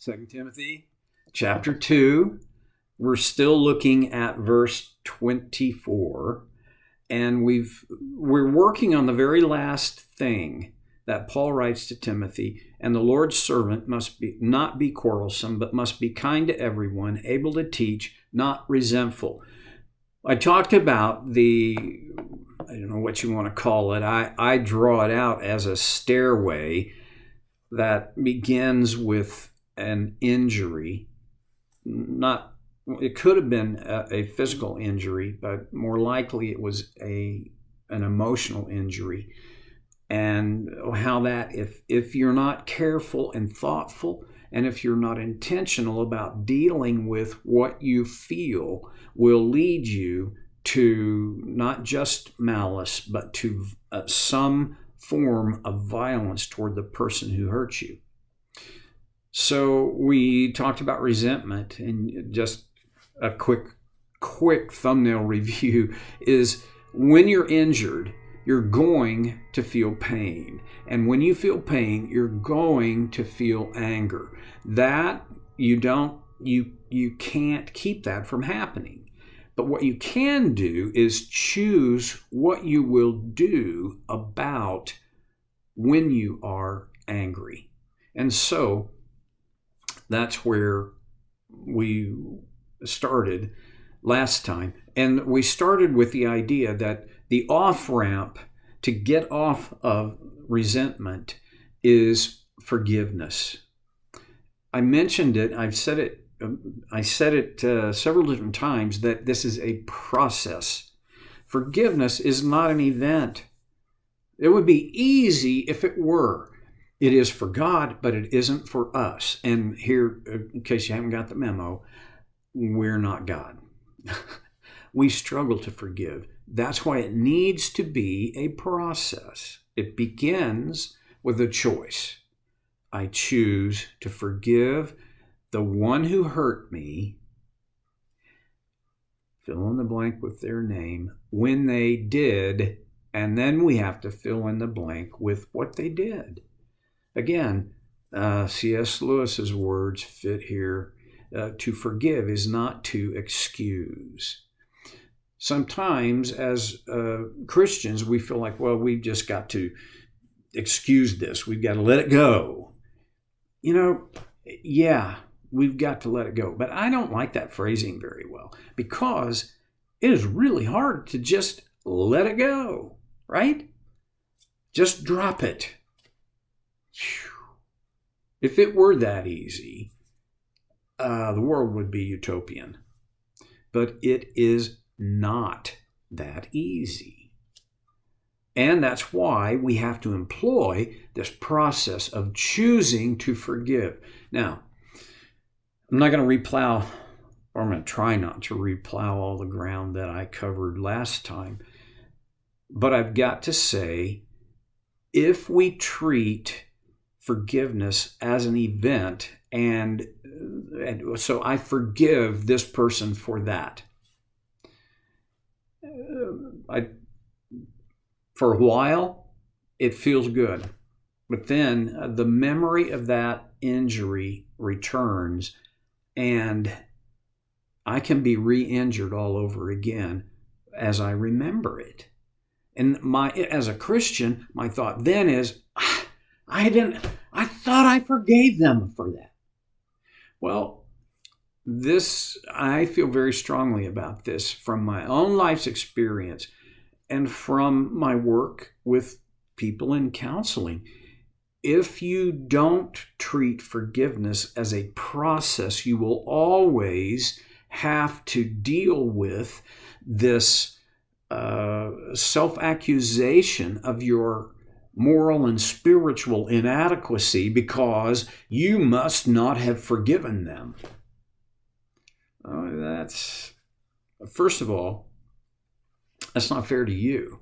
2 Timothy chapter 2. We're still looking at verse 24, and we're working on the very last thing that Paul writes to Timothy. And the Lord's servant must not be quarrelsome, but must be kind to everyone, able to teach, not resentful. I talked about I don't know what you want to call it. I draw it out as a stairway that begins with an injury. It could have been a physical injury, but more likely it was an emotional injury. And how that if you're not careful and thoughtful, and if you're not intentional about dealing with what you feel, will lead you to not just malice, but to some form of violence toward the person who hurt you. So we talked about resentment, and just a quick thumbnail review is when you're injured, you're going to feel pain. And when you feel pain, you're going to feel anger. That you can't keep that from happening. But what you can do is choose what you will do about when you are angry. And so that's where we started last time. And we started with the idea that the off-ramp to get off of resentment is forgiveness. I mentioned it, I said it several different times, that this is a process. Forgiveness is not an event. It would be easy if it were. It is for God, but it isn't for us. And here, in case you haven't got the memo, we're not God. We struggle to forgive. That's why it needs to be a process. It begins with a choice. I choose to forgive the one who hurt me, fill in the blank with their name, when they did, and then we have to fill in the blank with what they did. Again, C.S. Lewis's words fit here. To forgive is not to excuse. Sometimes as Christians, we feel like, well, we've just got to excuse this. We've got to let it go. Yeah, we've got to let it go. But I don't like that phrasing very well, because it is really hard to just let it go, right? Just drop it. If it were that easy, the world would be utopian. But it is not that easy. And that's why we have to employ this process of choosing to forgive. Now, I'm not going to replow, or I'm going to try not to replow all the ground that I covered last time. But I've got to say, if we treat forgiveness as an event, and so I forgive this person for that. For a while, it feels good. But then the memory of that injury returns, and I can be re-injured all over again as I remember it. And as a Christian, my thought then is, I thought I forgave them for that. Well, I feel very strongly about this from my own life's experience and from my work with people in counseling. If you don't treat forgiveness as a process, you will always have to deal with this self-accusation of your moral and spiritual inadequacy because you must not have forgiven them. First of all, that's not fair to you.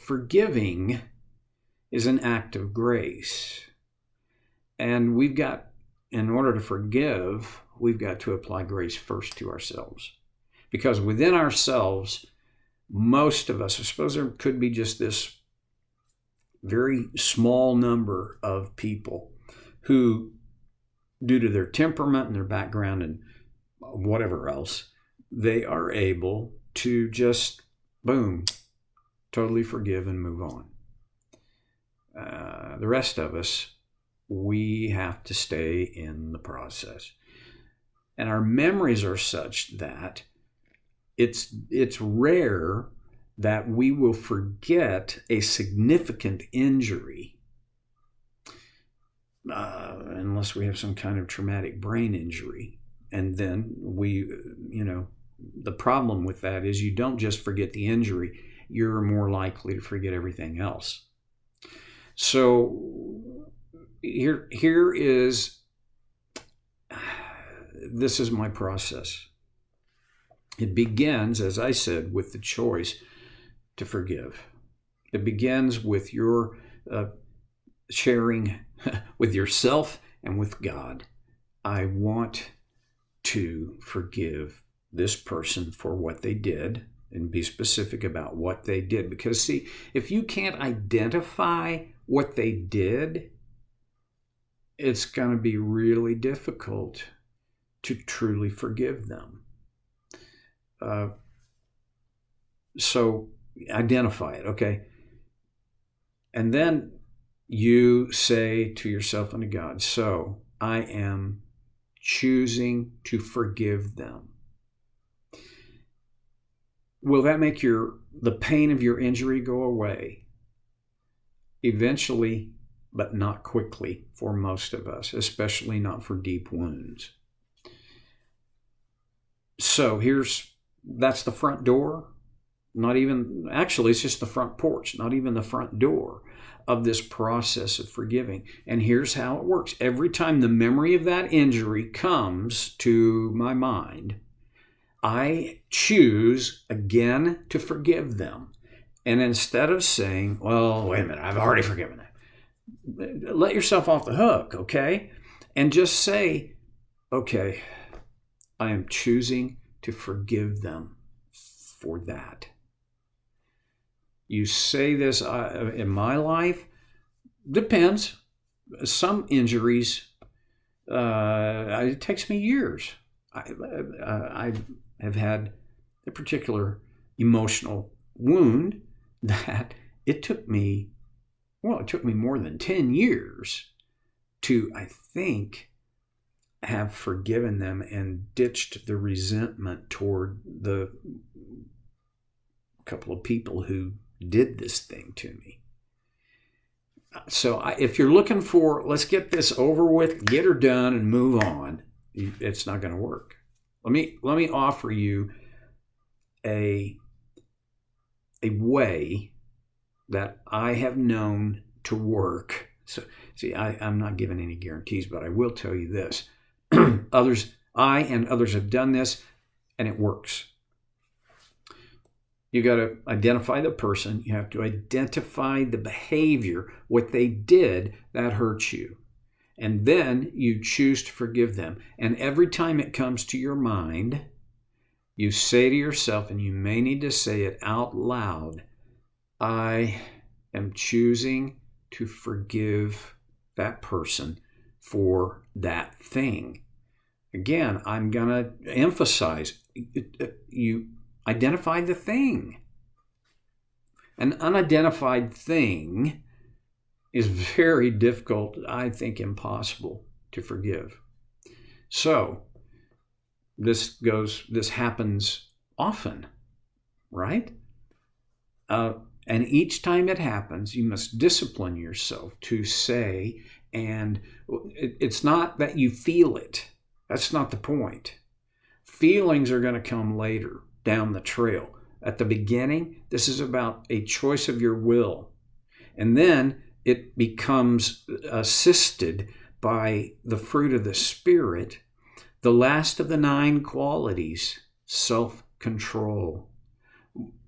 Forgiving is an act of grace. And in order to forgive, we've got to apply grace first to ourselves. Because within ourselves, most of us, I suppose there could be just this very small number of people who, due to their temperament and their background and whatever else, they are able to just, boom, totally forgive and move on. The rest of us, we have to stay in the process. And our memories are such that it's rare that we will forget a significant injury unless we have some kind of traumatic brain injury. And then the problem with that is you don't just forget the injury, you're more likely to forget everything else. So this is my process. It begins, as I said, with the choice to forgive. It begins with your sharing with yourself and with God. I want to forgive this person for what they did, and be specific about what they did. Because see, if you can't identify what they did, it's going to be really difficult to truly forgive them. So identify it, okay? And then you say to yourself and to God, so I am choosing to forgive them. Will that make the pain of your injury go away? Eventually, but not quickly for most of us, especially not for deep wounds. So that's the front door. It's just the front porch, not even the front door of this process of forgiving. And here's how it works. Every time the memory of that injury comes to my mind, I choose again to forgive them. And instead of saying, well, wait a minute, I've already forgiven them, let yourself off the hook, okay? And just say, okay, I am choosing to forgive them for that. You say this in my life, depends. Some injuries, it takes me years. I have had a particular emotional wound that it took me more than 10 years to, I think, have forgiven them and ditched the resentment toward the couple of people who did this thing to me. So if you're looking for, let's get this over with, get her done and move on, it's not going to work. Let me offer you a way that I have known to work. So see, I'm not giving any guarantees, but I will tell you this. I and others have done this, and it works. You got to identify the person. You have to identify the behavior, what they did that hurt you. And then you choose to forgive them. And every time it comes to your mind, you say to yourself, and you may need to say it out loud, I am choosing to forgive that person for that thing. Again, I'm going to emphasize, you identify the thing. An unidentified thing is very difficult, I think impossible, to forgive. So this happens often, right? And each time it happens, you must discipline yourself to say, and it's not that you feel it. That's not the point. Feelings are going to come later down the trail. At the beginning, this is about a choice of your will. And then it becomes assisted by the fruit of the Spirit, the last of the 9 qualities, self-control.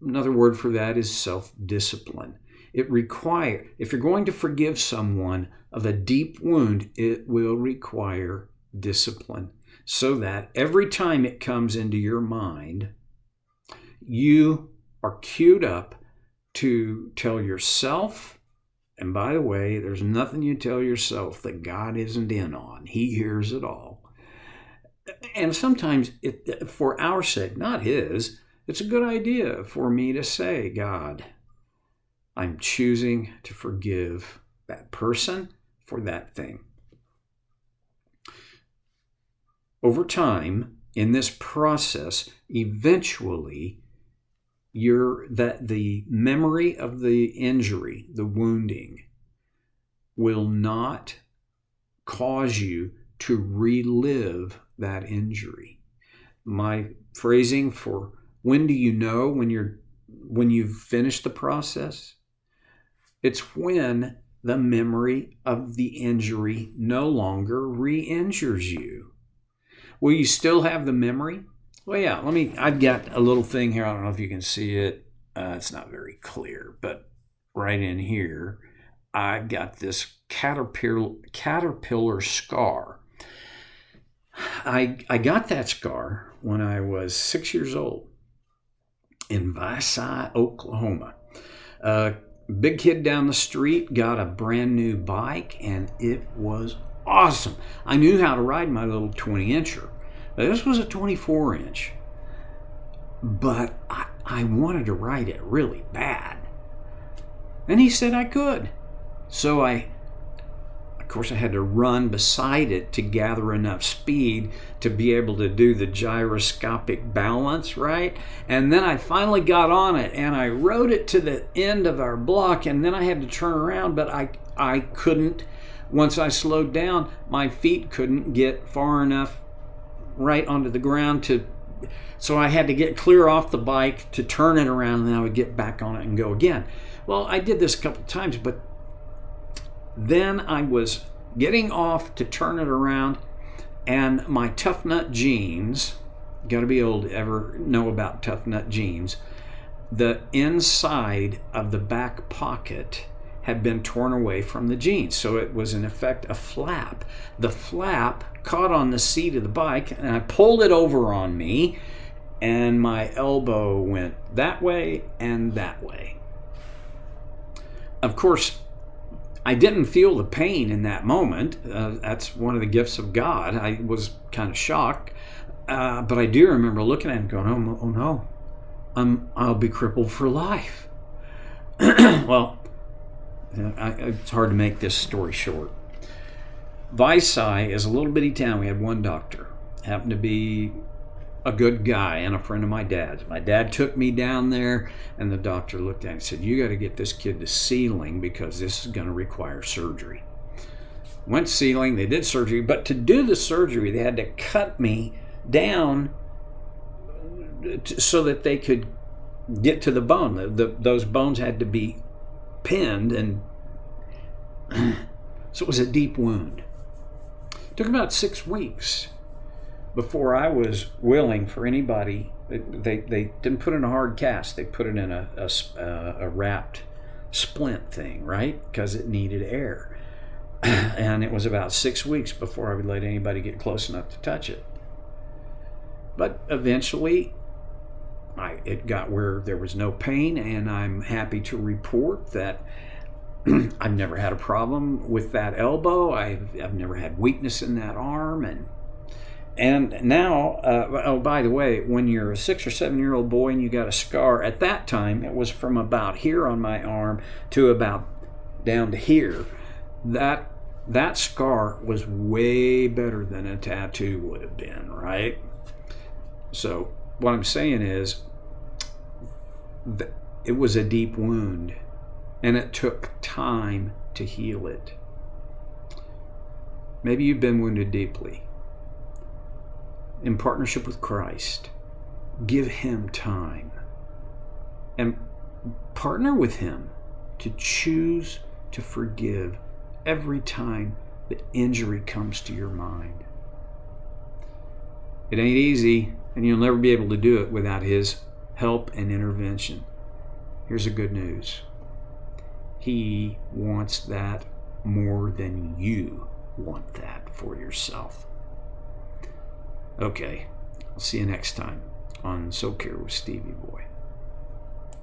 Another word for that is self-discipline. If you're going to forgive someone of a deep wound, it will require discipline, so that every time it comes into your mind, you are queued up to tell yourself And by the way, there's nothing you tell yourself that God isn't in on. He hears it all. And sometimes, for our sake, not His, it's a good idea for me to say, God, I'm choosing to forgive that person for that thing. Over time, in this process, eventually, the memory of the injury, the wounding, will not cause you to relive that injury. My phrasing for when do you know when you've finished the process? It's when the memory of the injury no longer re-injures you. Will you still have the memory? Well, yeah, I've got a little thing here. I don't know if you can see it. It's not very clear, but right in here, I've got this caterpillar scar. I got that scar when I was 6 years old in Visay, Oklahoma. Big kid down the street got a brand new bike, and it was awesome. I knew how to ride my little 20-incher. This was a 24-inch. But I wanted to ride it really bad. And he said I could. So of course, I had to run beside it to gather enough speed to be able to do the gyroscopic balance, right? And then I finally got on it, and I rode it to the end of our block, and then I had to turn around, but I couldn't. Once I slowed down, my feet couldn't get far enough right onto the ground so I had to get clear off the bike to turn it around, and then I would get back on it and go again. Well, I did this a couple of times, but then I was getting off to turn it around, and my Tough Nut jeans, got to be old to ever know about Tough Nut jeans, the inside of the back pocket had been torn away from the jeans. So it was in effect a flap. The flap caught on the seat of the bike, and I pulled it over on me, and my elbow went that way and that way. Of course, I didn't feel the pain in that moment. That's one of the gifts of God. I was kind of shocked, but I do remember looking at it and going, oh no, I'll be crippled for life. Well, it's hard to make this story short. Visay is a little bitty town. We had one doctor. Happened to be a good guy and a friend of my dad's. My dad took me down there, and the doctor looked at it and said, you got to get this kid to sealing because this is going to require surgery. Went sealing, they did surgery, but to do the surgery, they had to cut me down so that they could get to the bone. Those bones had to be pinned, and so it was a deep wound. It took about 6 weeks before I was willing for anybody. They didn't put it in a hard cast. They put it in a wrapped splint thing, right? Because it needed air. And it was about 6 weeks before I would let anybody get close enough to touch it. But eventually, it got where there was no pain, and I'm happy to report that I've never had a problem with that elbow. I've never had weakness in that arm, and now, oh, by the way, when you're a 6 or 7 year old boy and you got a scar, at that time it was from about here on my arm to about down to here. That scar was way better than a tattoo would have been, right? So what I'm saying is, it was a deep wound, and it took time to heal it. Maybe you've been wounded deeply. In partnership with Christ, give Him time and partner with Him to choose to forgive every time the injury comes to your mind. It ain't easy, and you'll never be able to do it without His help and intervention. Here's the good news. He wants that more than you want that for yourself. Okay, I'll see you next time on So Care with Stevie Boy.